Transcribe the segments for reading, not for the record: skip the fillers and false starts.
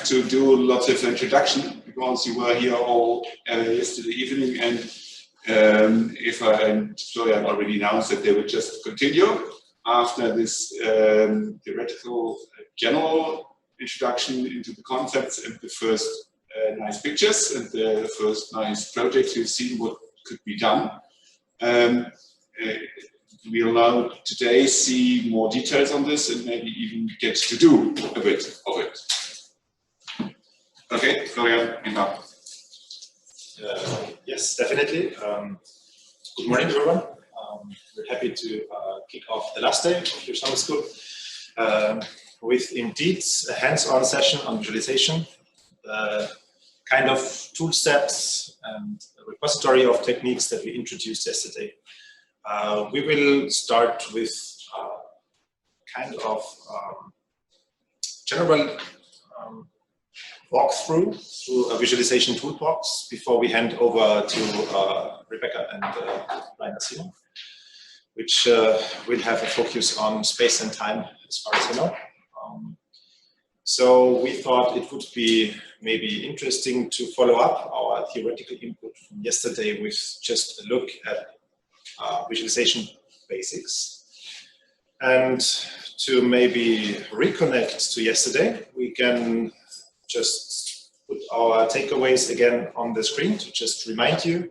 to do lots of introduction because you were here all yesterday evening, and if and Florian already announced that they would just continue after this theoretical general introduction into the concepts and the first nice pictures and the first nice projects you've seen what could be done. We'll now today see more details on this and maybe even get to do a bit of it. Okay, Florian, yes, definitely. Good morning, everyone. We're happy to kick off the last day of your summer school with indeed a hands-on session on visualization, kind of tool sets and a repository of techniques that we introduced yesterday. We will start with kind of general walkthrough through a visualization toolbox before we hand over to Rebecca and Rainer, which will have a focus on space and time as far as I know. So we thought it would be maybe interesting to follow up our theoretical input from yesterday with just a look at visualization basics. And to maybe reconnect to yesterday, we can just put our takeaways again on the screen to just remind you.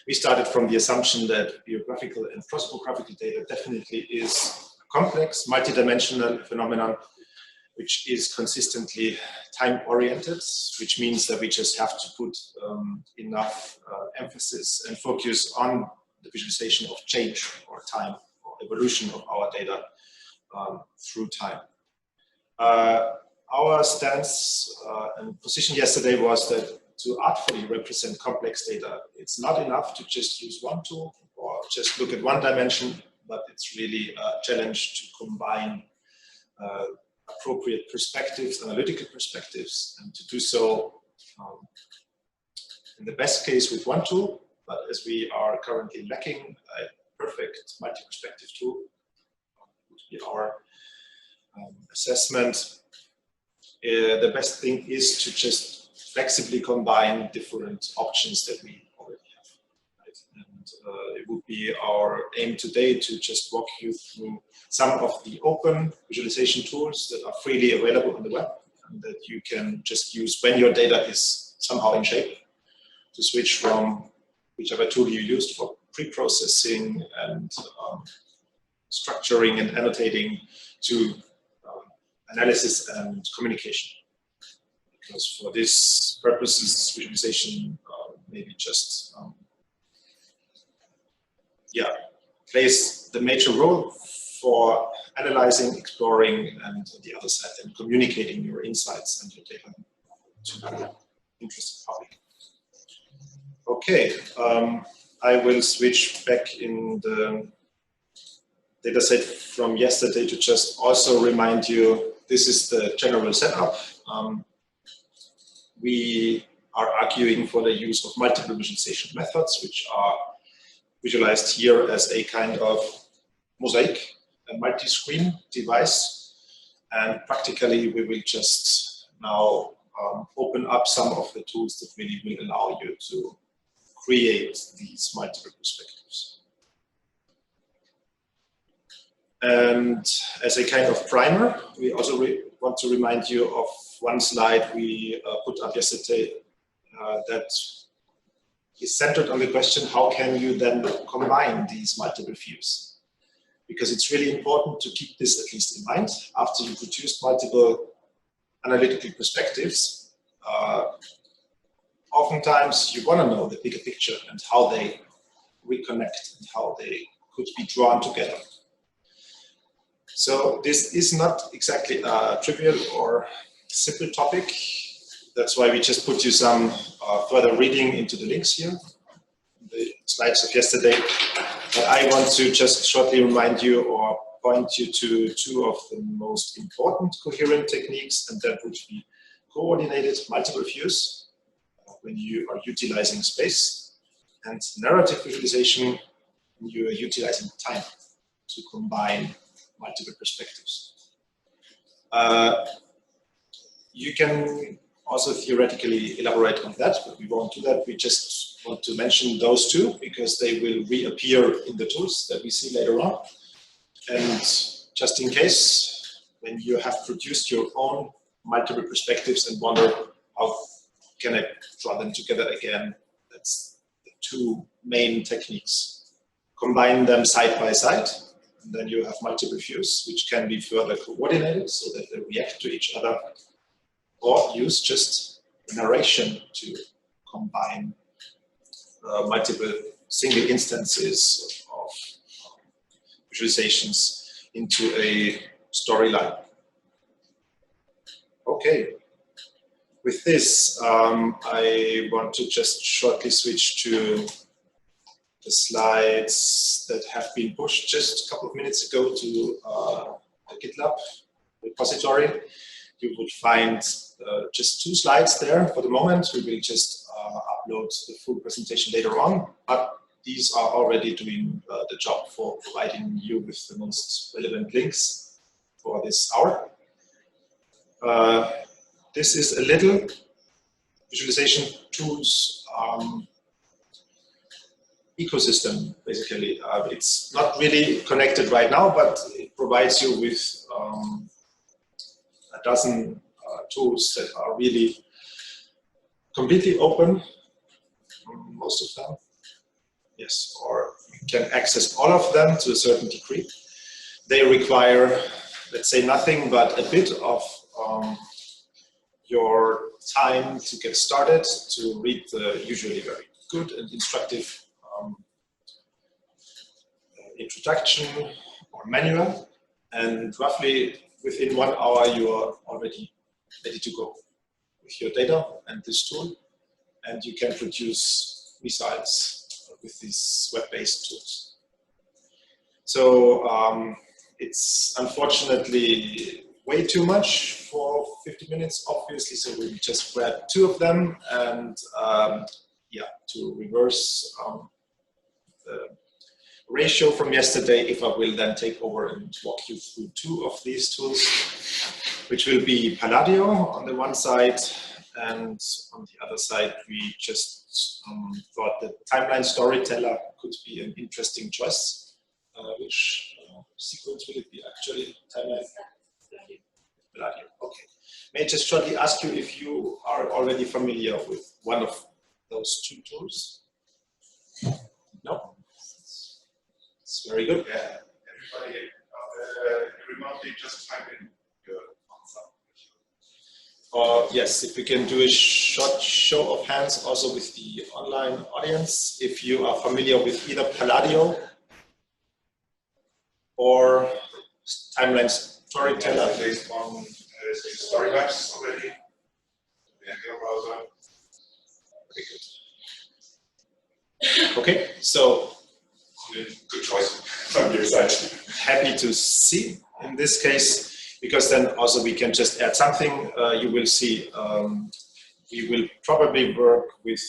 We started from the assumption that biographical and prosopographical data definitely is a complex, multidimensional phenomenon, which is consistently time-oriented, which means that we just have to put enough emphasis and focus on the visualization of change or time or evolution of our data through time. Our stance and position yesterday was that to artfully represent complex data, it's not enough to just use one tool or just look at one dimension, but it's really a challenge to combine appropriate perspectives, analytical perspectives, and to do so in the best case with one tool. But as we are currently lacking a perfect multi-perspective tool, would be our assessment, the best thing is to just flexibly combine different options that we already have. Right? And it would be our aim today to just walk you through some of the open visualization tools that are freely available on the web and that you can just use when your data is somehow in shape to switch from whichever tool you used for pre-processing and structuring and annotating to analysis and communication. Because for this purposes, visualization maybe just plays the major role for analyzing, exploring, and on the other side, then communicating your insights and your data to the interested public. Okay, I will switch back in the dataset from yesterday to just also remind you, this is the general setup. We are arguing for the use of multiple visualization methods, which are visualized here as a kind of mosaic, a multi-screen device. And practically, we will just now open up some of the tools that really will allow you to create these multiple perspectives. And as a kind of primer, we also want to remind you of one slide we put up yesterday that is centered on the question, how can you then combine these multiple views? Because it's really important to keep this at least in mind after you produce multiple analytical perspectives. Oftentimes you want to know the bigger picture and how they reconnect and how they could be drawn together. So this is not exactly a trivial or simple topic. That's why we just put you some further reading into the links here, the slides of yesterday. But I want to just shortly remind you or point you to two of the most important coherent techniques, and that would be coordinated multiple views when you are utilizing space, and narrative visualization when you are utilizing time to combine multiple perspectives. You can also theoretically elaborate on that, but we won't do that. We just want to mention those two because they will reappear in the tools that we see later on. And just in case, when you have produced your own multiple perspectives and wonder how can I draw them together again, that's the two main techniques. Combine them side by side, and then you have multiple views which can be further coordinated so that they react to each other, or use just narration to combine multiple single instances of visualizations into a storyline. Okay, with this, I want to just shortly switch to the slides that have been pushed just a couple of minutes ago to the GitLab repository. You would find just 2 slides there for the moment. We will just upload the full presentation later on, but these are already doing the job for providing you with the most relevant links for this hour. This is a little visualization tools ecosystem, basically. It's not really connected right now, but it provides you with a dozen tools that are really completely open, most of them. Yes, or you can access all of them to a certain degree. They require, let's say, nothing but a bit of your time to get started, to read the usually very good and instructive introduction or manual, and roughly within 1 hour you are already ready to go with your data and this tool, and you can produce results with these web-based tools. So it's unfortunately way too much for 50 minutes, obviously, so we just grab 2 of them, and yeah, to reverse the ratio from yesterday, if I will then take over and walk you through 2 of these tools, which will be Palladio on the one side, and on the other side we just thought that Timeline Storyteller could be an interesting choice. Which sequence will it be actually? Timeline? Palladio. Okay. May I just shortly ask you if you are already familiar with one of those 2 tools? No? It's very good. Yeah, everybody remotely just type in your answer. Yes, if we can do a short show of hands also with the online audience, if you are familiar with either Palladio or Timeline Storyteller. Based on story maps already. Yeah, your browser. Very good. Okay, so good choice from your side. Happy to see in this case, because then also we can just add something. You will see we will probably work with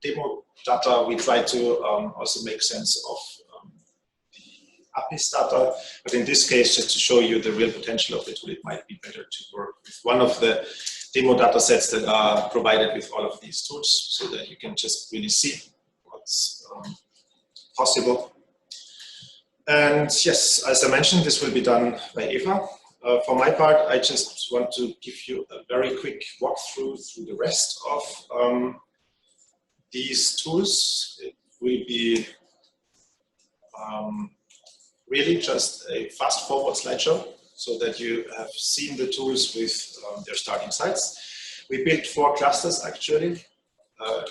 demo data. We try to also make sense of the API's data, but in this case, just to show you the real potential of the tool, it might be better to work with one of the demo data sets that are provided with all of these tools, so that you can just really see what's possible. And yes, as I mentioned, this will be done by Eva. For my part, I just want to give you a very quick walkthrough through the rest of these tools. It will be really just a fast forward slideshow, so that you have seen the tools with their starting sites. We built 4 clusters actually.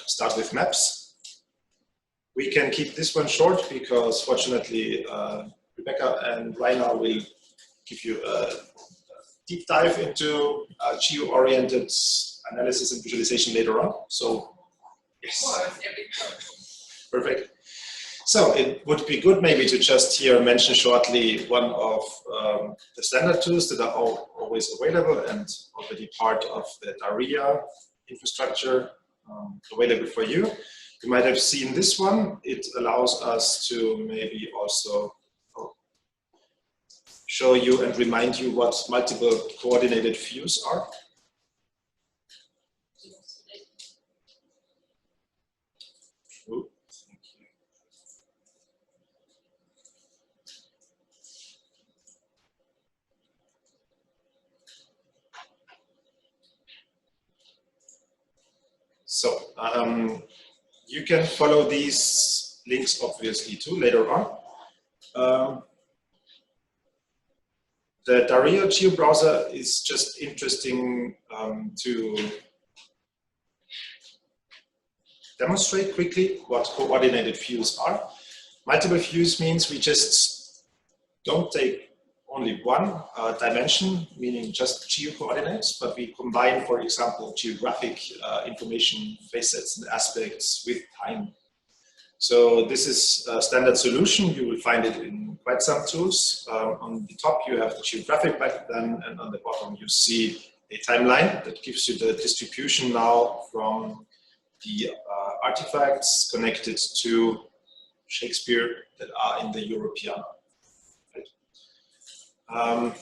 Start with maps. We can keep this one short because fortunately Rebecca and Rainer will give you a deep dive into geo-oriented analysis and visualization later on. So yes, perfect. So it would be good maybe to just here mention shortly one of the standard tools that are always available and already part of the DARIA infrastructure available for you. You might have seen this one. It allows us to maybe also show you and remind you what multiple coordinated views are. Ooh, thank you. So you can follow these links obviously too later on. The Dario Geo browser is just interesting to demonstrate quickly what coordinated views are. Multiple views means we just don't take only one dimension, meaning just geo-coordinates, but we combine, for example, geographic information, facets and aspects with time. So this is a standard solution. You will find it in quite some tools. On the top you have the geographic back then, and on the bottom you see a timeline that gives you the distribution now from the artifacts connected to Shakespeare that are in the European. Right?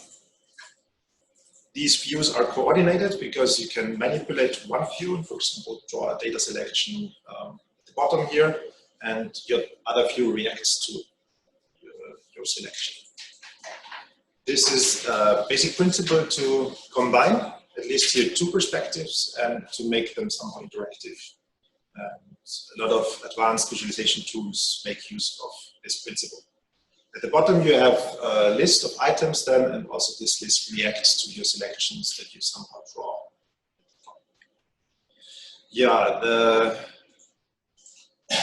These views are coordinated because you can manipulate one view, for example, draw a data selection at the bottom here, and your other view reacts to your selection. This is a basic principle to combine, at least here, two perspectives and to make them somehow interactive. And a lot of advanced visualization tools make use of this principle. At the bottom you have a list of items then, and also this list reacts to your selections that you somehow draw. Yeah, the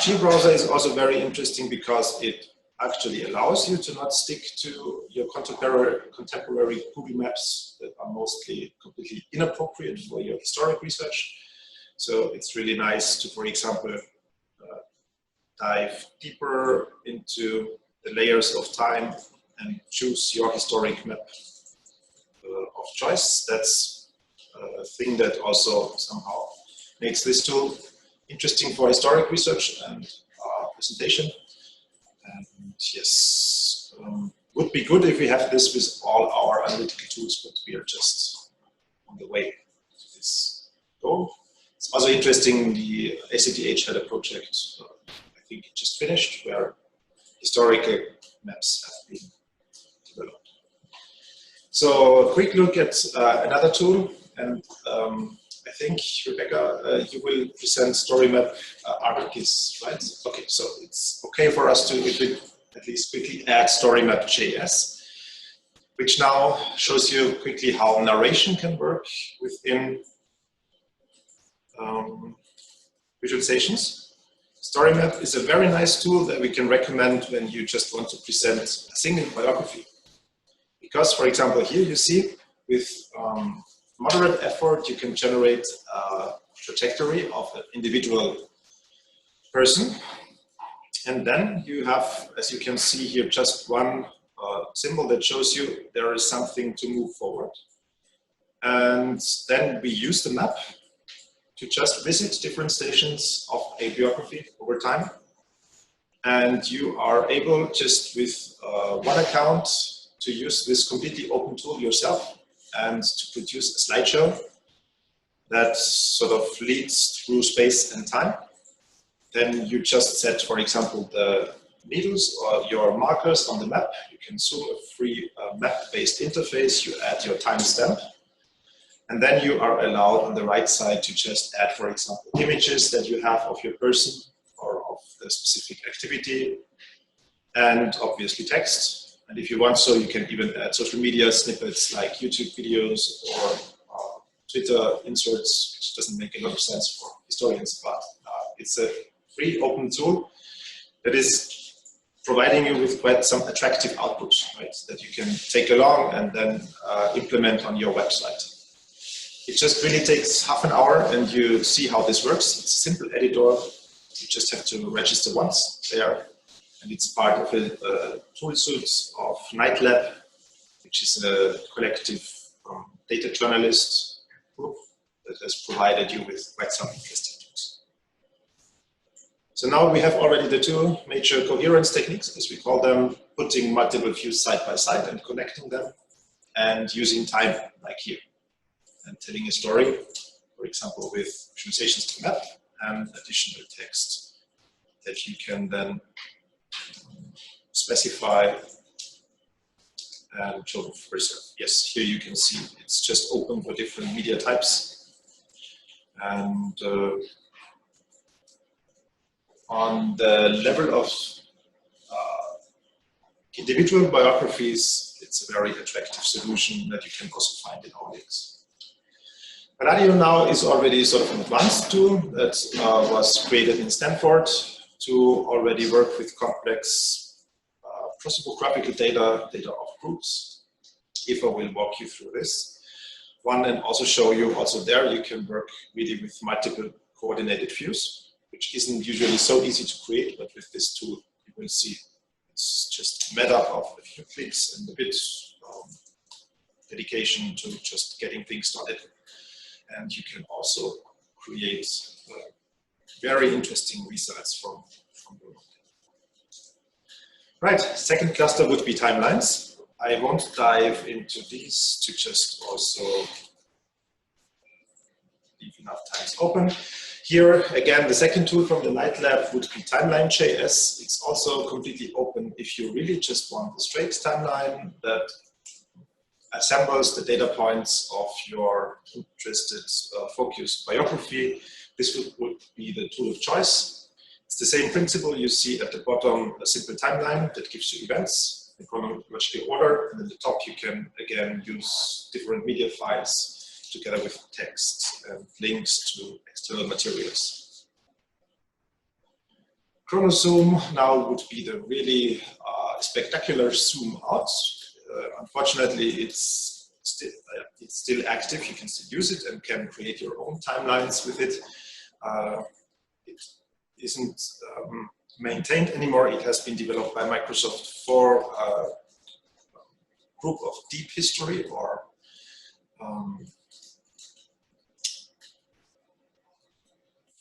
G-browser is also very interesting because it actually allows you to not stick to your contemporary Google Maps that are mostly completely inappropriate for your historic research. So it's really nice to, for example, dive deeper into the layers of time and choose your historic map of choice. That's a thing that also somehow makes this tool interesting for historic research and presentation. And yes, would be good if we have this with all our analytical tools, but we are just on the way to this goal. It's also interesting, the ACDH had a project, I think it just finished, where historical maps have been developed. So a quick look at another tool, and I think, Rebecca, you will present story map articles, right? Okay, so it's okay for us to at least quickly add story map.js, which now shows you quickly how narration can work within visualizations. Story map is a very nice tool that we can recommend when you just want to present a single biography. Because, for example, here you see with moderate effort, you can generate a trajectory of an individual person. And then you have, as you can see here, just one symbol that shows you there is something to move forward. And then we use the map to just visit different stations of a biography over time. And you are able, just with one account, to use this completely open tool yourself and to produce a slideshow that sort of leads through space and time. Then you just set, for example, the needles or your markers on the map. You can zoom a free map-based interface. You add your timestamp. And then you are allowed on the right side to just add, for example, images that you have of your person or of the specific activity, and obviously text. And if you want so, you can even add social media snippets like YouTube videos or Twitter inserts, which doesn't make a lot of sense for historians, but it's a free open tool that is providing you with quite some attractive outputs, right, that you can take along and then implement on your website. It just really takes half an hour and you see how this works. It's a simple editor. You just have to register once there. And it's part of a tool suite of NightLab, which is a collective data journalist group that has provided you with quite some interesting tools. So now we have already the two major coherence techniques, as we call them, putting multiple views side by side and connecting them, and using time, like here, and telling a story, for example, with visualizations of the map and additional text that you can then specify and show for yourself. Yes, here you can see it's just open for different media types. And on the level of individual biographies, it's a very attractive solution that you can also find in our links. Palladio now is already sort of an advanced tool that was created in Stanford to already work with complex prosopographical data of groups. If I will walk you through this one and also show you also there you can work really with multiple coordinated views, which isn't usually so easy to create, but with this tool you will see it's just a matter of a few clicks and a bit dedication to just getting things started. And you can also create very interesting results from the work. Right, second cluster would be timelines. I won't dive into these to just also leave enough times open. Here, again, the second tool from the Night Lab would be Timeline.js. It's also completely open if you really just want a straight timeline that assembles the data points of your interested focused biography. This would be the tool of choice. It's the same principle. You see at the bottom a simple timeline that gives you events in chronological order, and at the top you can again use different media files together with text and links to external materials. Chronozoom now would be the really spectacular zoom out. Unfortunately, it's still active. You can still use it and can create your own timelines with it. It isn't maintained anymore. It has been developed by Microsoft for a group of deep history or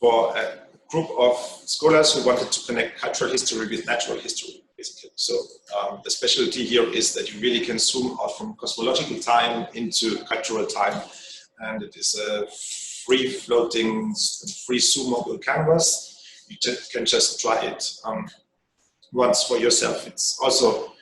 for a group of scholars who wanted to connect cultural history with natural history, basically. So the specialty here is that you really can zoom out from cosmological time into cultural time. And it is a free-floating, free zoomable canvas. You can just try it once for yourself. It's also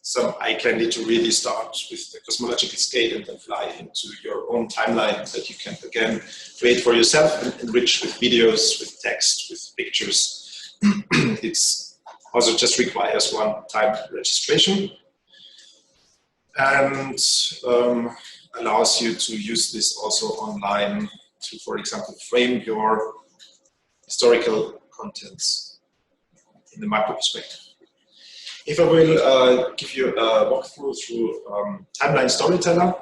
some eye candy to really start with the cosmological scale and then fly into your own timeline that you can again create for yourself and enrich with videos, with text, with pictures. It's also just requires one-time registration and allows you to use this also online to, for example, frame your historical contents in the macro perspective. If I will give you a walkthrough through Timeline Storyteller,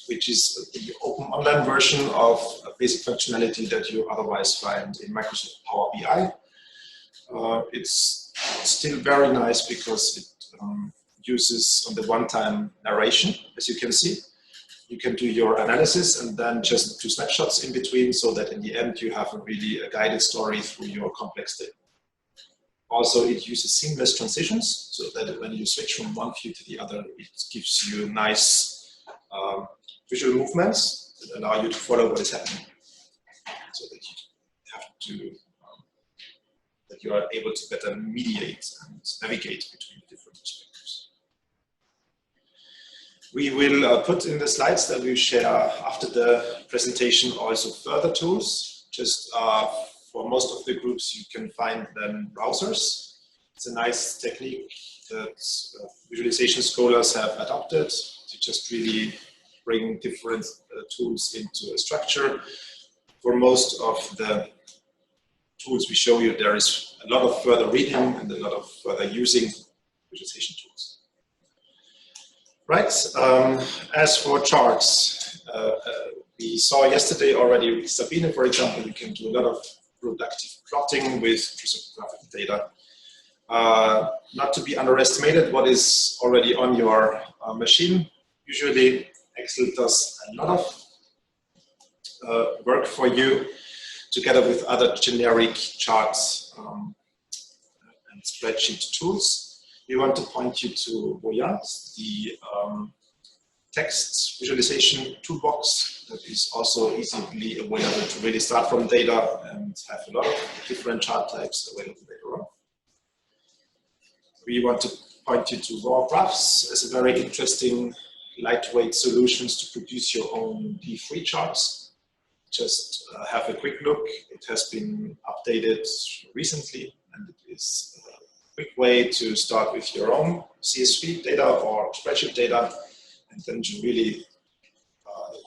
which is the open online version of a basic functionality that you otherwise find in Microsoft Power BI. It's still very nice because it uses on the one-time narration, as you can see. You can do your analysis and then just do snapshots in between so that in the end you have a guided story through your complex data. Also, it uses seamless transitions so that when you switch from one view to the other, it gives you nice visual movements that allow you to follow what is happening. So that you have to, that you are able to better mediate and navigate between the different perspectives. We will put in the slides that we share after the presentation also further tools. Just for most of the groups, you can find them browsers. It's a nice technique that visualization scholars have adopted to just really bring different tools into a structure. For most of the tools we show you, there is a lot of further reading and a lot of further using visualization tools. Right, as for charts, we saw yesterday already with Sabine, for example, you can do a lot of productive plotting with prosopographical data. Not to be underestimated what is already on your machine. Usually Excel does a lot of work for you together with other generic charts and spreadsheet tools. We want to point you to Voyant, the text visualization toolbox that is also easily available to really start from data and have a lot of different chart types available later on. We want to point you to raw graphs as a very interesting lightweight solutions to produce your own D3 charts. Just have a quick look. It has been updated recently, and it is a quick way to start with your own CSV data or spreadsheet data, and then to really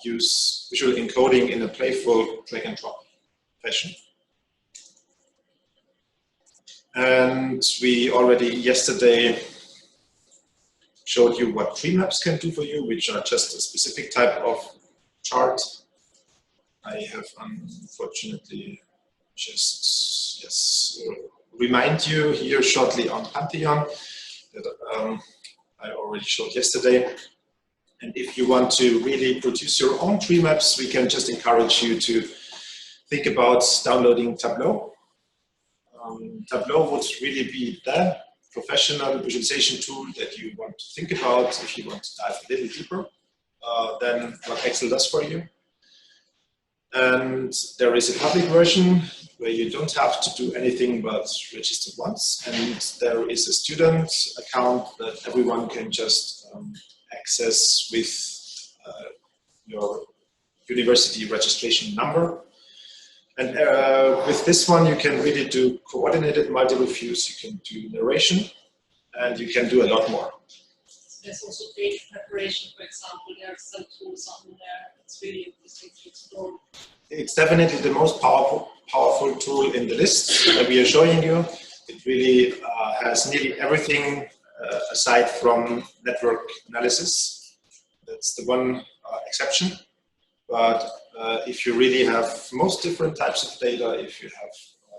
use visual encoding in a playful drag and drop fashion. And we already yesterday showed you what tree maps can do for you, which are just a specific type of chart. I have unfortunately just remind you here shortly on Pantheon that I already showed yesterday. And if you want to really produce your own tree maps, we can just encourage you to think about downloading Tableau. Tableau would really be the professional visualization tool that you want to think about if you want to dive a little deeper than what Excel does for you. And there is a public version where you don't have to do anything but register once. And there is a student account that everyone can just access with your university registration number. And with this one, you can really do coordinated multiple views, you can do narration, and you can do a lot more. There's also page preparation, for example. There are some tools on there. It's really interesting to explore. It's definitely the most powerful tool in the list that we are showing you. It really has nearly everything aside from network analysis. That's the one exception. But if you really have most different types of data, if you have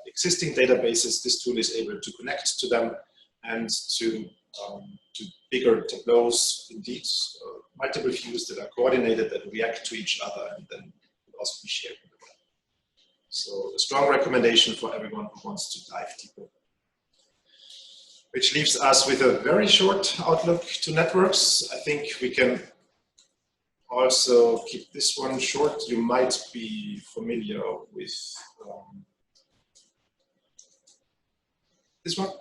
existing databases, this tool is able to connect to them and to bigger tableaus, indeed, multiple views that are coordinated, that react to each other, and then will also be shared with the web. So a strong recommendation for everyone who wants to dive deeper. Which leaves us with a very short outlook to networks. I think we can also keep this one short. You might be familiar with this one.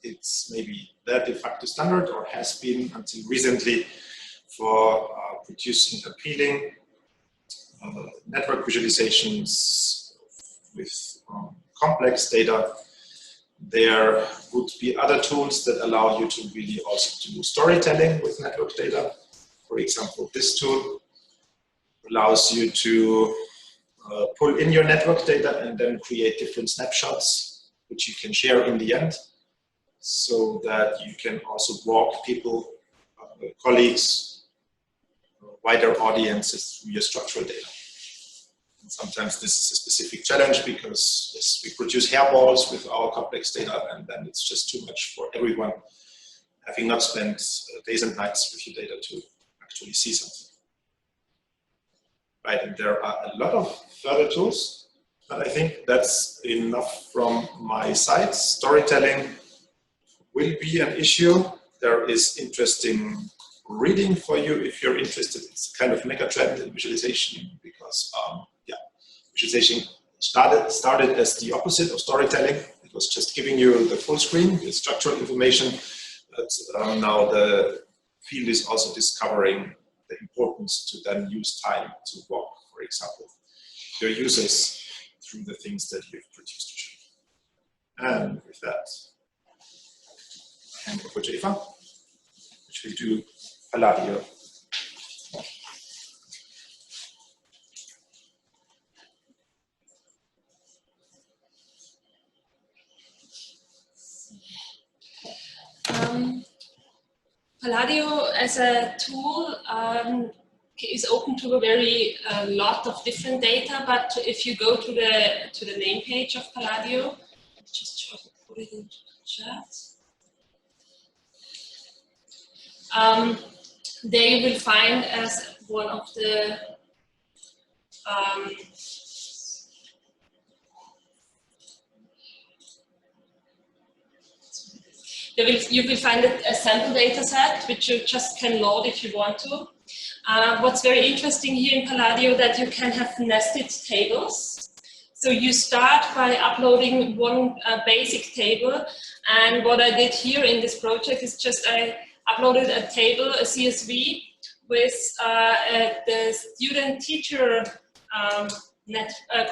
It's maybe the de facto standard, or has been until recently, for producing appealing network visualizations with complex data. There would be other tools that allow you to really also do storytelling with network data. For example, this tool allows you to pull in your network data and then create different snapshots, which you can share in the end, so that you can also walk people, colleagues, wider audiences through your structural data. And sometimes this is a specific challenge because yes, we produce hairballs with our complex data, and then it's just too much for everyone, having not spent days and nights with your data to actually see something. Right, and there are a lot of further tools, but I think that's enough from my side. Storytelling will be an issue. There is interesting reading for you if you're interested. It's kind of mega trend in visualization because visualization started as the opposite of storytelling. It was just giving you the full screen, the structural information, but now the field is also discovering the importance to then use time to walk, for example, your users through the things that you've produced. And with that, hand over to Eva, which will do Palladio. Palladio as a tool is open to a very lot of different data, but if you go to the main page of Palladio, just try to put it into the chat. There you will find as one of the You will find a sample data set, which you just can load if you want to. What's very interesting here in Palladio that you can have nested tables. So you start by uploading one basic table, and what I did here in this project is just I uploaded a table, a CSV, with the student-teacher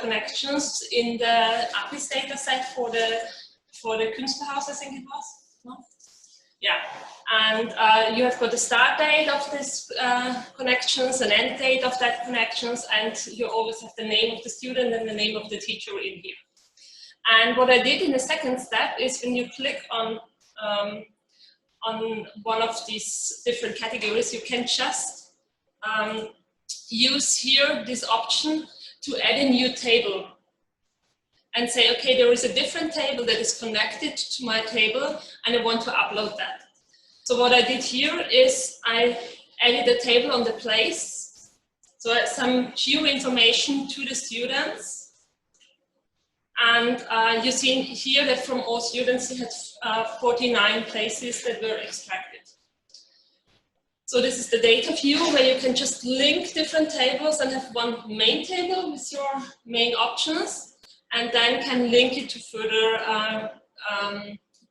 connections in the APIS data set for the Künstlerhaus, I think it was. No? Yeah, and you have got the start date of this connections, an end date of that connections, and you always have the name of the student and the name of the teacher in here. And what I did in the second step is when you click on one of these different categories, you can just use here this option to add a new table and say, okay, there is a different table that is connected to my table and I want to upload that. So what I did here is I added a table on the place, so some geo information to the students. And you see here that from all students, we had 49 places that were extracted. So this is the data view where you can just link different tables and have one main table with your main options, and then can link it to further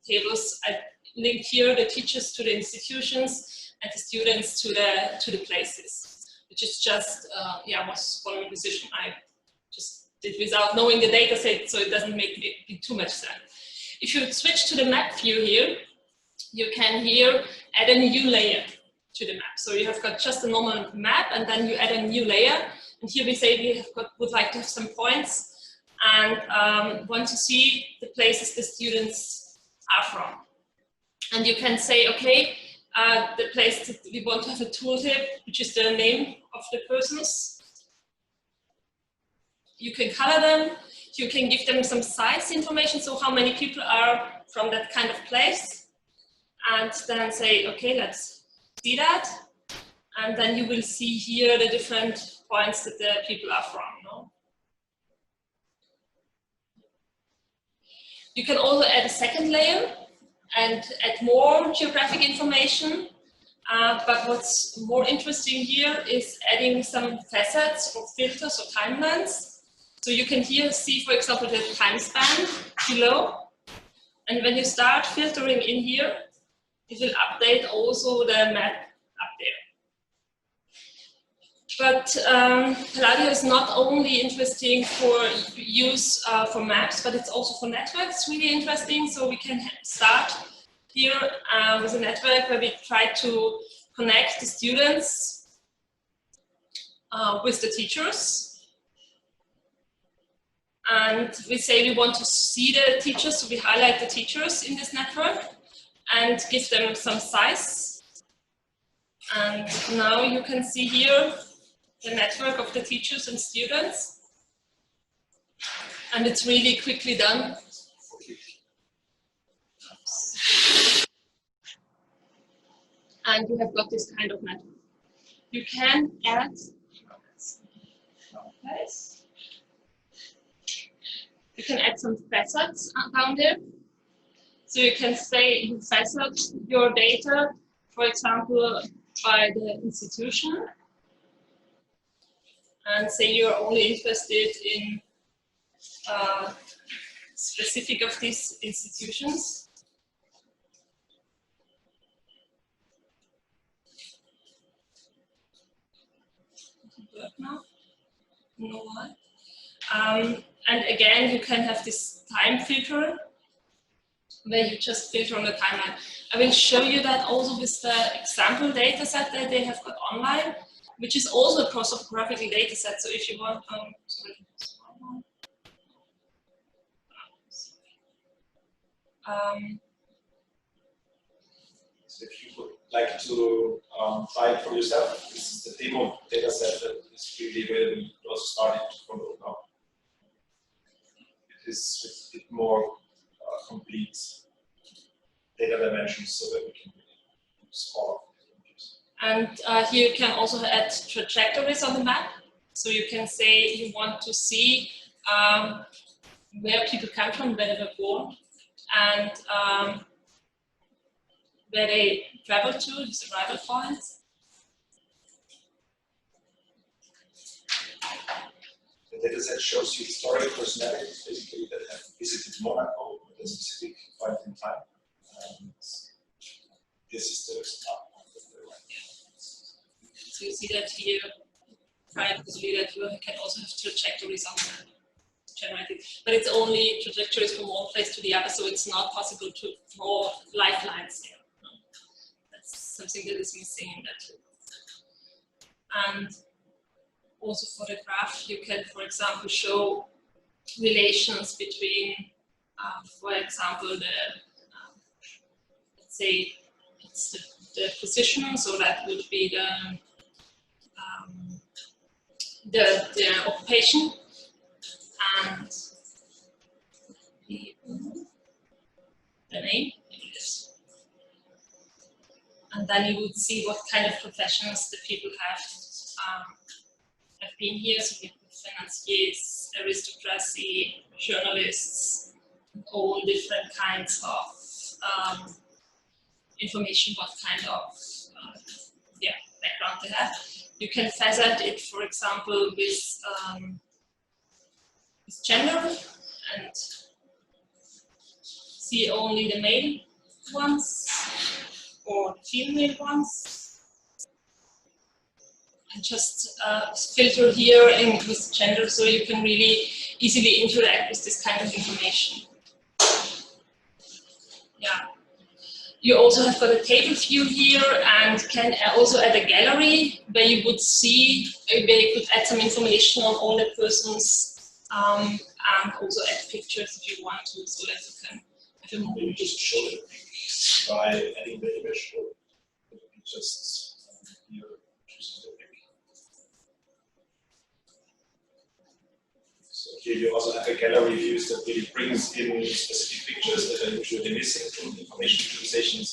tables. I linked here the teachers to the institutions and the students to the places, which is just was one decision I just did without knowing the data set, so it doesn't make too much sense. If you switch to the map view here, you can here add a new layer to the map. So you have got just a normal map, and then you add a new layer. And here we say we would like to have some points and want to see the places the students are from. And you can say, okay, the place that we want to have a tooltip, which is the name of the persons. You can color them. You can give them some size information, so how many people are from that kind of place. And then say, okay, let's see that. And then you will see here the different points that the people are from. No? You can also add a second layer and add more geographic information. But what's more interesting here is adding some facets or filters or timelines. So you can here see, for example, the time span below. And when you start filtering in here, it will update also the map up there. But Palladio is not only interesting for use for maps, but it's also for networks really interesting. So we can start here with a network where we try to connect the students with the teachers. And we say we want to see the teachers, so we highlight the teachers in this network and give them some size. And now you can see here the network of the teachers and students. And it's really quickly done. And you have got this kind of network. You can add some facets down there. So you can say you facet your data, for example, by the institution. And say you're only interested in specific of these institutions. Work now? No. And again, you can have this time filter where you just filter on the timeline. I will show you that also with the example data set that they have got online, which is also a prosopographical data set. So if you want, so if you would like to try it for yourself, this is the demo data set that is really available. You also started to follow now. It is with a bit more complete data dimensions so that we can use all of it. And here you can also add trajectories on the map. So you can say you want to see where people come from, where they were born. And where they travel to, his arrival points. The data set shows you historic personalities, basically, that have visited Monaco at a specific point in time. And this is the start of the right. So you see that here, right? That you can also have to check the results generated, but it's only trajectories from one place to the other, so it's not possible to draw lifelines here. That's something that is missing in that tool. And also for the graph, you can, for example, show relations between, for example, let's say it's the position, so that would be the occupation and the name. And then you would see what kind of professions the people have been here. So we have financiers, aristocracy, journalists, all different kinds of information, what kind of background they have. You can feather it, for example, with gender and see only the male ones or female ones, and just filter here in with gender, so you can really easily interact with this kind of information. Yeah. You also have got a table view here, and can also add a gallery where you would see, where you could add some information on all the persons, and also add pictures if you want to, so that you can have a more. Maybe just show it by adding the image, or just here choosing the link. So here you also have a gallery views that really brings in specific pictures that are usually missing from information visualizations.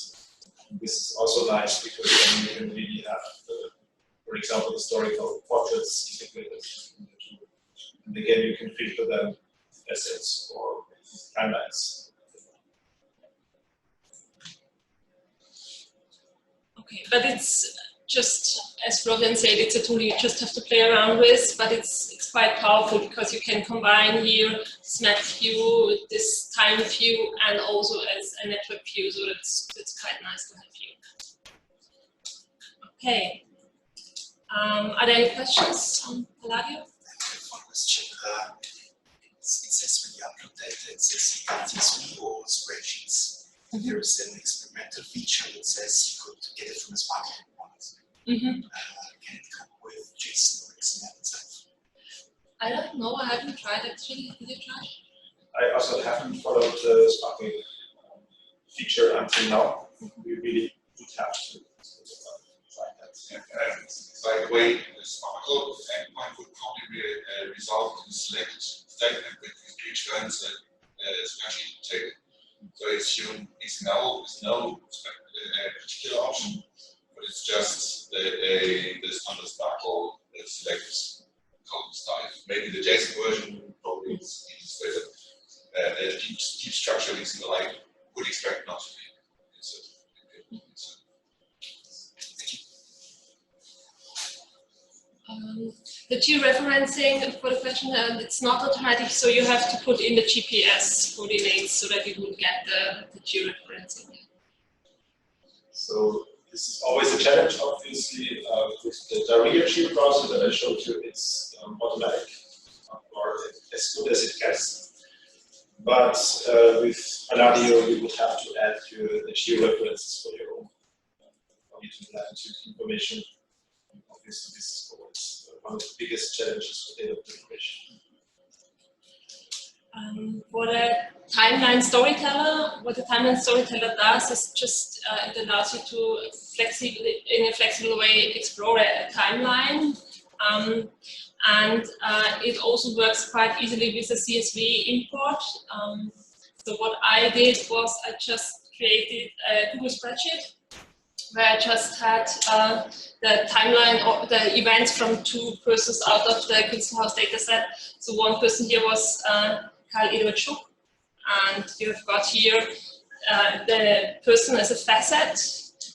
And this is also nice because then you can really have, for example, historical portraits integrated in the tool. And again, you can filter them assets or timelines. Okay, but it's just, as Florian said, it's a tool you just have to play around with, but it's quite powerful because you can combine here this map view, this time view, and also as a network view, so that's quite nice to have here. Okay. Are there any questions on Palladio? One question. It says when you upload data, it says CSV or spreadsheets. There is an experimental feature that says you could get it from a sparkling wallet. Can it come with JSON or XML itself? I don't know. I haven't tried actually. Did you try? I also haven't followed the sparkling feature until now. We really would have to try that. By the way, the sparkle endpoint would probably result in select statement with each runs a spreadsheet table. So I assume it's no particular option, but it's just the standard sparkle that selects column style. Maybe the JSON version probably is better. Deep structure leasing alike would expect not to be inserted. The georeferencing for the question, it's not automatic, so you have to put in the GPS coordinates so that you will get the georeferencing. So this is always a challenge, obviously, with the Daria geo browser that I showed you. It's automatic, or as good as it gets. But with Palladio, you would have to add the georeferences for your own latitude information. Obviously, this is always one of the biggest challenges for data preparation. For the timeline storyteller, what the timeline storyteller does is just it allows you to in a flexible way explore a timeline, and it also works quite easily with a CSV import. So what I did was I just created a Google spreadsheet where I just had the timeline or the events from two persons out of the Künstlerhaus dataset. So one person here was Karl Eduard Schuck, and you have got here the person as a facet.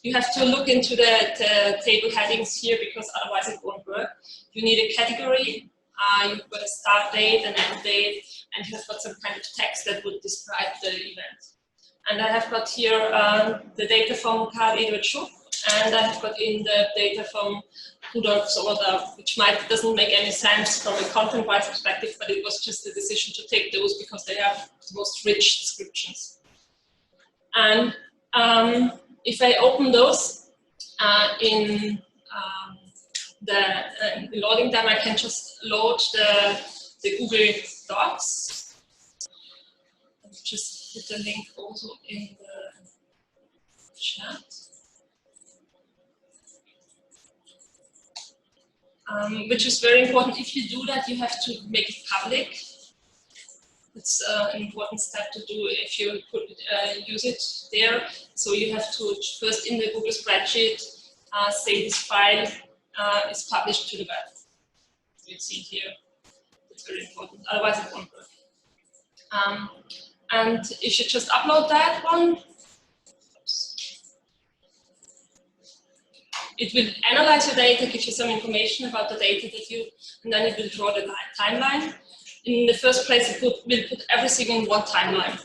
You have to look into the table headings here because otherwise it won't work. You need a category. You've got a start date, an end date, and you have got some kind of text that would describe the event. And I have got here the data from ACDH-CH, and I have got in the data from Rudolf's order, which doesn't make any sense from a content-wise perspective, but it was just a decision to take those because they have the most rich descriptions. And if I open those in loading them, I can just load the Google Docs. I'll just put the link also in the chat. Which is very important. If you do that, you have to make it public. It's an important step to do if you could use it there. So you have to first in the Google spreadsheet say this file is published to the web. So you see here, it's very important. Otherwise, it won't work. And if you just upload that one, it will analyze your data, give you some information about the data that you, and then it will draw the timeline. In the first place, it will put everything in one timeline.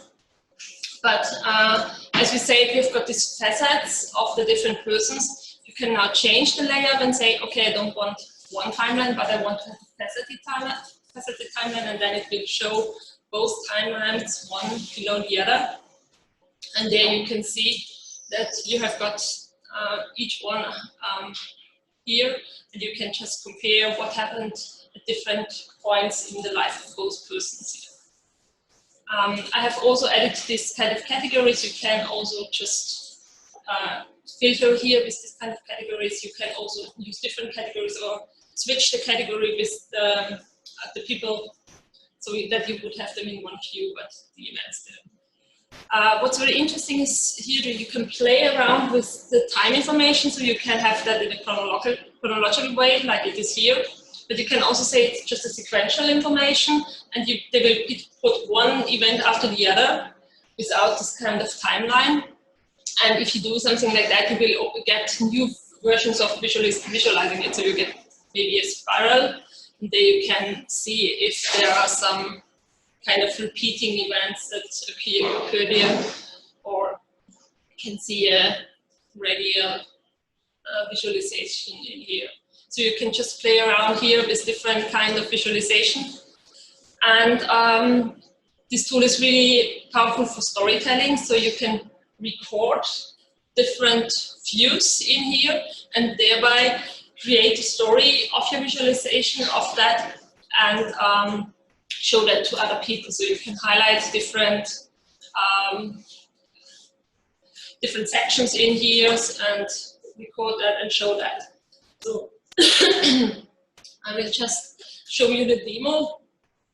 But as we said, we've got these facets of the different persons. You can now change the layout and say, okay, I don't want one timeline, but I want to have a faceted timeline, and then it will show both timelines, one below the other. And there you can see that you have got each one here, and you can just compare what happened at different points in the life of both persons here. I have also added this kind of categories. You can also just filter here with this kind of categories. You can also use different categories or switch the category with the people so that you would have them in one view, but the events there. What's very interesting is here that you can play around with the time information, so you can have that in a chronological way, like it is here. But you can also say it's just a sequential information, and they will put one event after the other without this kind of timeline. And if you do something like that, you will get new versions of visualizing it. So you get maybe a spiral, and there you can see if there are some kind of repeating events that occur here, or you can see a radial visualization in here. So you can just play around here with different kind of visualization. And this tool is really powerful for storytelling. So you can record different views in here and thereby create a story of your visualization of that and show that to other people. So you can highlight different sections in here and record that and show that. So I will just show you the demo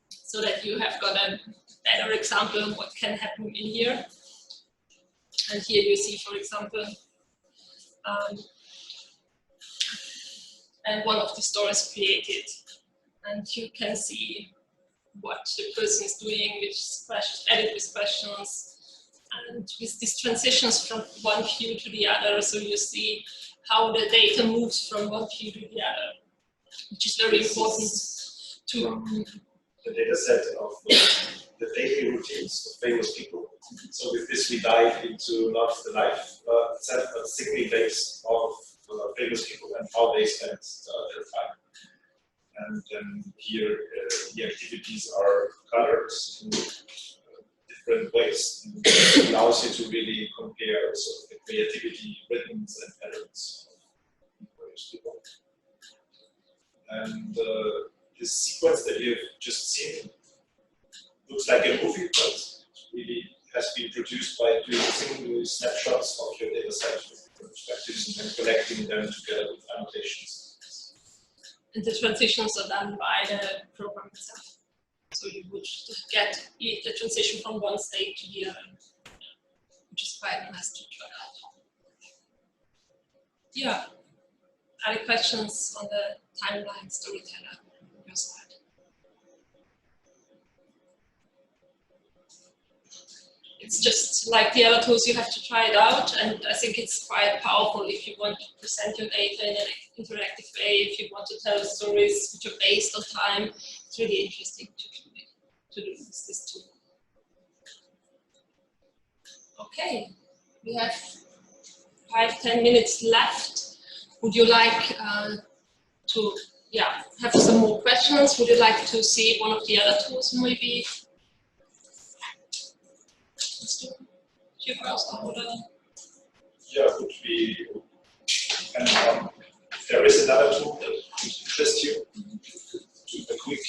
so that you have got a better example of what can happen in here. And here you see, for example, and one of the stories created. And you can see what the person is doing, which questions, edit with questions, and with these transitions from one view to the other. So you see how the data moves from one view to the other, which is very important to the data set of the daily routines of famous people. So with this we dive into not the life itself, but single days of famous people and how they spend their time. And then here the activities are colored in different ways, and it allows you to really compare sort of the creativity, rhythms, and patterns of various people. And this sequence that you've just seen looks like a movie, but really has been produced by doing single snapshots of your data set with different perspectives and then collecting them together with annotations. And the transitions are done by the program itself. So you would get the transition from one state to the other, which is quite nice to try out. Yeah. Any questions on the timeline storyteller on your side? it's just like the other tools, you have to try it out, and I think it's quite powerful if you want to present your data in an interactive way, if you want to tell stories which are based on time. It's really interesting to do this tool. Okay, we have 5–10 minutes left. Would you like to have some more questions? Would you like to see one of the other tools maybe? You first, yeah, would be, and if there is another tool that would interest you, do a quick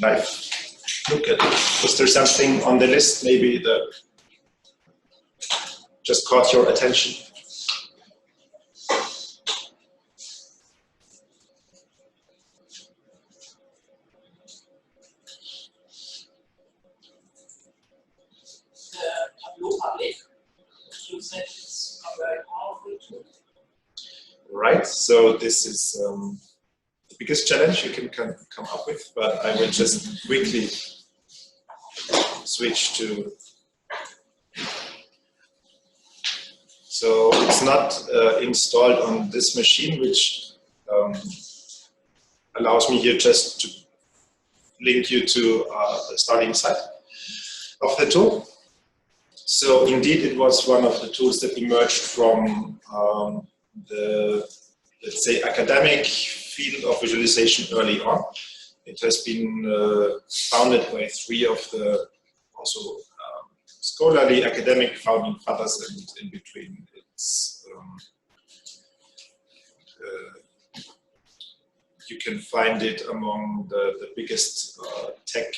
live look at it. Was there something on the list maybe that just caught your attention? Right, so this is the biggest challenge you can come up with, but I will just quickly switch to. So it's not installed on this machine, which allows me here just to link you to the starting site of the tool. So indeed, it was one of the tools that emerged from the, let's say, academic field of visualization early on. It has been founded by 3 of the also scholarly academic founding fathers, and in between it's you can find it among the biggest tech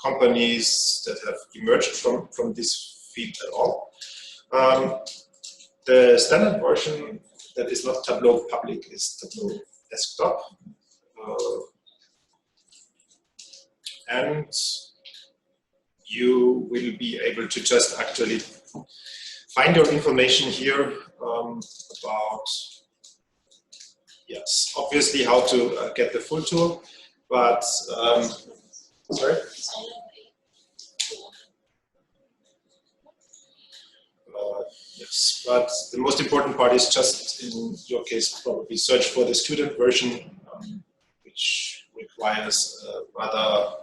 companies that have emerged from this field at all. The standard version that is not Tableau Public is Tableau Desktop. And you will be able to just actually find your information here about, yes, obviously how to get the full tool, but, sorry? Yes, but the most important part is just, in your case, probably search for the student version, which requires rather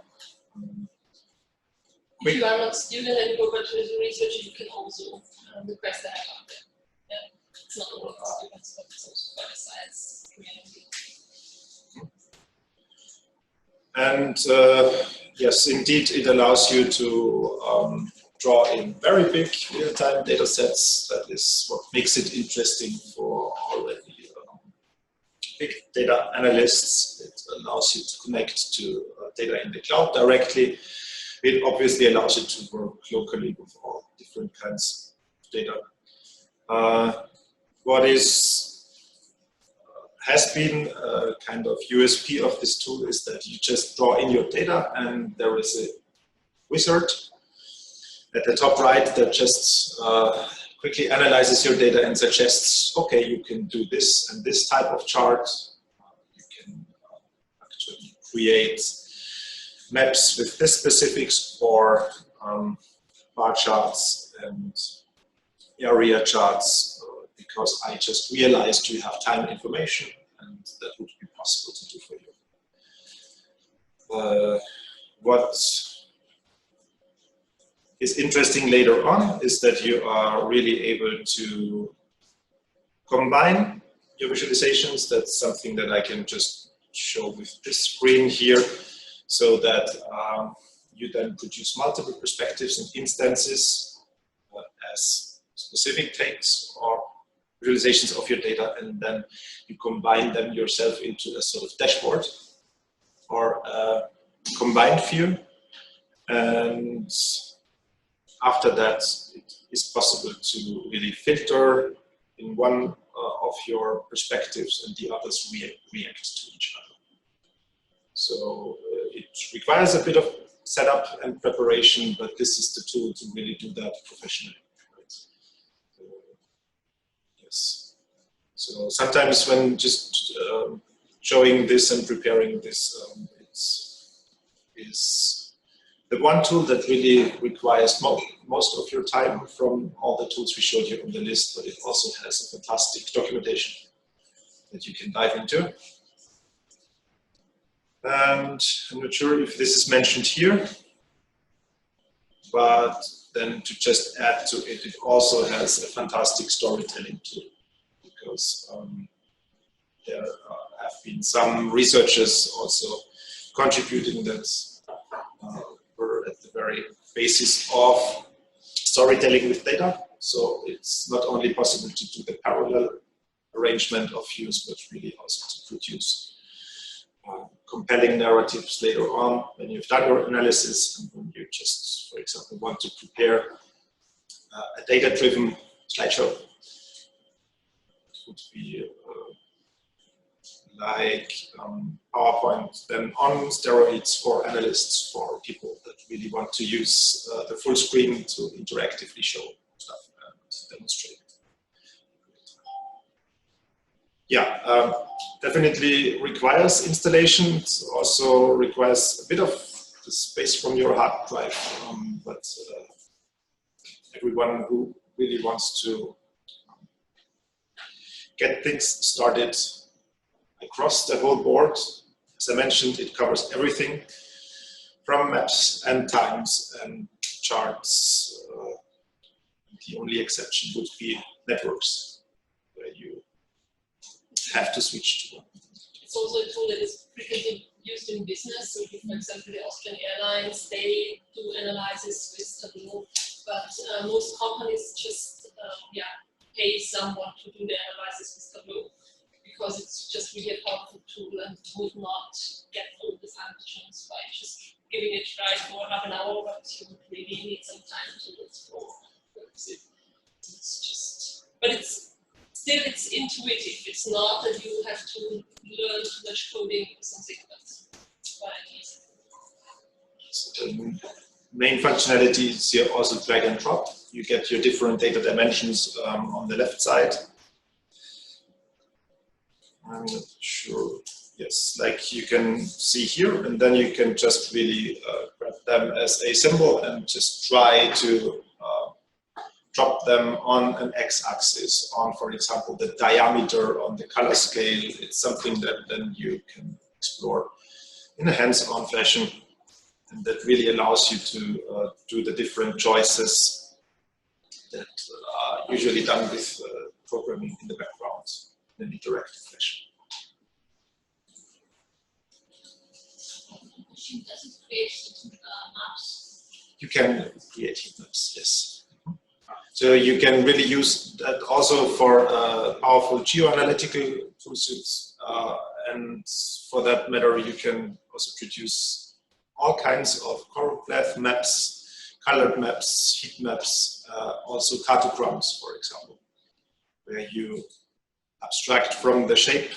if you are not a student and go to the research, you can also request that out there. Yeah. It's not only for students, but it's also for the science community. And yes, indeed, it allows you to draw in very big real-time data sets. That is what makes it interesting for already big data analysts. It allows you to connect to data in the cloud directly. It obviously allows you to work locally with all different kinds of data. What has been a kind of USP of this tool is that you just draw in your data, and there is a wizard at the top right that just quickly analyzes your data and suggests, okay, you can do this and this type of chart. You can actually create maps with this specifics, or bar charts and area charts, because I just realized you have time information and that would be possible to do for you. What is interesting later on is that you are really able to combine your visualizations. That's something that I can just show with this screen here, so that you then produce multiple perspectives and instances as specific takes or visualizations of your data, and then you combine them yourself into a sort of dashboard or a combined view. And after that, it is possible to really filter in one of your perspectives, and the others react to each other. So it requires a bit of setup and preparation, but this is the tool to really do that professionally. Right? Yes. So sometimes when just showing this and preparing this, it is the one tool that really requires most of your time from all the tools we showed you on the list, but it also has a fantastic documentation that you can dive into. And I'm not sure if this is mentioned here, but then to just add to it, it also has a fantastic storytelling tool, because there have been some researchers also contributing that were at the very basis of storytelling with data. So it's not only possible to do the parallel arrangement of views, but really also to produce compelling narratives later on when you've done your analysis and when you just, for example, want to prepare a data-driven slideshow. It would be like PowerPoint then on steroids for analysts, for people that really want to use the full screen to interactively show stuff and demonstrate. Yeah, definitely requires installation. It also requires a bit of the space from your hard drive, but everyone who really wants to get things started across the whole board, as I mentioned, it covers everything from maps and times and charts. The only exception would be networks, where you have to switch to one. It's also a tool that is frequently used in business. So, for example, the Austrian Airlines, they do analysis with Tableau, but most companies just pay someone to do the analysis with Tableau, because it's just really a powerful tool and would not get all the functions by just giving it a try for half an hour, but you would maybe need some time to explore. It's just, but it's still, it's intuitive. It's not that you have to learn too much coding or something, but it's quite easy. So the main functionality is here also drag and drop. You get your different data dimensions on the left side. I'm not sure. Yes, like you can see here, and then you can just really grab them as a symbol and just try to drop them on an x-axis on, for example, the diameter on the color scale. It's something that then you can explore in a hands-on fashion, and that really allows you to do the different choices that are usually done with programming in the background in an interactive fashion. Does it create maps? You can create heat maps, yes. So you can really use that also for powerful geoanalytical toolsets, and for that matter, you can also produce all kinds of choropleth maps, colored maps, heat maps, also cartograms, for example, where you abstract from the shape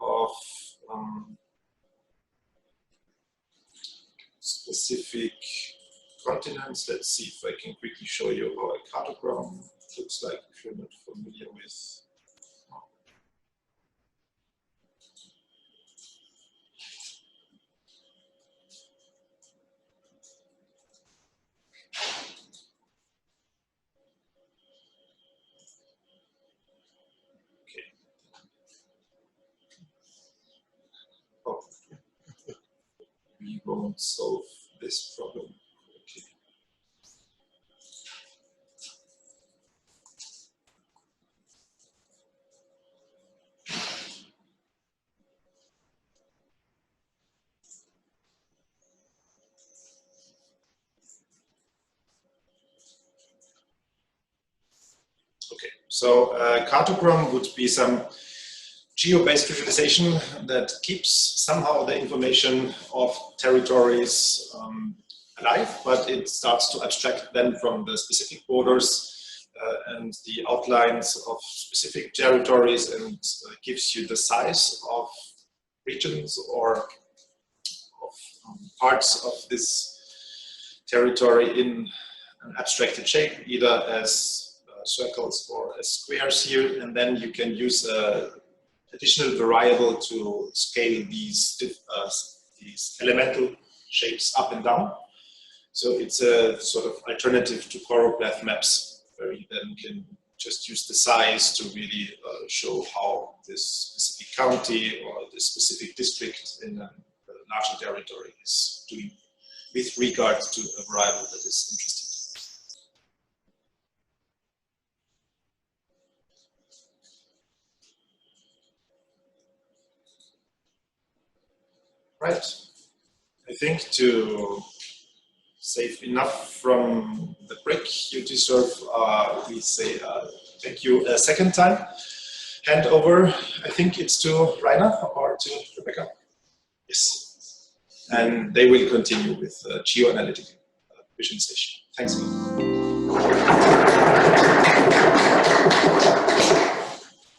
of specific continents. Let's see if I can quickly show you how a cartogram looks like if you're not familiar with. Okay. Oh, we won't solve this problem. Okay, so a cartogram would be some geo-based visualization that keeps somehow the information of territories alive, but it starts to abstract them from the specific borders and the outlines of specific territories, and gives you the size of regions or of parts of this territory in an abstracted shape, either as circles or as squares here, and then you can use an additional variable to scale these elemental shapes up and down. So it's a sort of alternative to choropleth maps, where you then can just use the size to really show how this specific county or this specific district in a larger territory is doing with regard to a variable that is interesting. Right. I think to save enough from the break you deserve, we say thank you a second time. Hand over, I think it's to Rainer or to Rebecca. Yes. And they will continue with geoanalytic visualization. Thanks a lot.